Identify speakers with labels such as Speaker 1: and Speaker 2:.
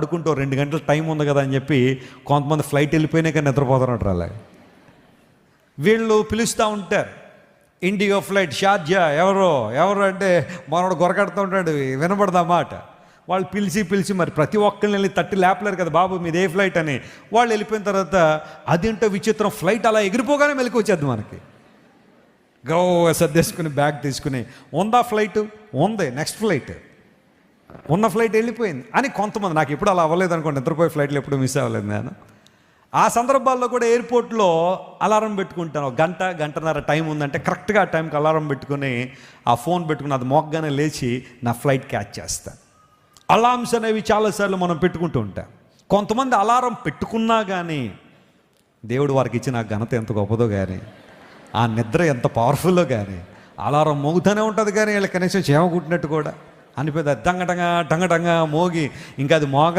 Speaker 1: పడుకుంటూ 2 గంటలు టైం ఉంది కదా అని చెప్పి కొంతమంది ఫ్లైట్ వెళ్ళిపోయినాక నిద్రపోతున్నట్టు అలాగే. వీళ్ళు పిలుస్తూ ఉంటారు, ఇండిగో ఫ్లైట్ షార్జా, ఎవరు అంటే మనోడు గొరకడుతూ ఉంటాడు, వినపడదా మాట. వాళ్ళు పిలిచి మరి ప్రతి ఒక్కరిని వెళ్ళి తట్టి లేపలేరు కదా, బాబు మీది ఏ ఫ్లైట్ అని. వాళ్ళు వెళ్ళిపోయిన తర్వాత అదేంటో విచిత్రం, ఫ్లైట్ అలా ఎగిరిపోగానే మెలకు వచ్చేది మనకి. గో సర్దేసుకుని బ్యాగ్ తీసుకుని, ఉందా ఫ్లైట్? ఉంది, నెక్స్ట్ ఫ్లైట్. ఉన్న ఫ్లైట్ వెళ్ళిపోయింది అని కొంతమంది. నాకు ఎప్పుడు అలా అవ్వలేదు అనుకోండి, నిద్రపోయే ఫ్లైట్లు ఎప్పుడు మిస్ అవ్వలేదు నేను. ఆ సందర్భాల్లో కూడా ఎయిర్పోర్ట్లో అలారం పెట్టుకుంటాను. గంటన్నర టైం ఉందంటే కరెక్ట్గా ఆ టైంకి అలారం పెట్టుకుని ఆ ఫోన్ పెట్టుకుని అది మోగ్గానే లేచి నా ఫ్లైట్ క్యాచ్ చేస్తాను. అలార్మ్స్ అనేవి చాలాసార్లు మనం పెట్టుకుంటూ ఉంటాం. కొంతమంది అలారం పెట్టుకున్నా కానీ దేవుడు వారికి ఇచ్చిన ఘనత ఎంత గొప్పదో కానీ, ఆ నిద్ర ఎంత పవర్ఫుల్లో కానీ, అలారం మోగుతూనే ఉంటుంది కానీ వీళ్ళకి కనీసం చేమ కుట్టినట్టు కూడా అనిపోయింది. డంగడంగా మోగి ఇంకా అది మోగలే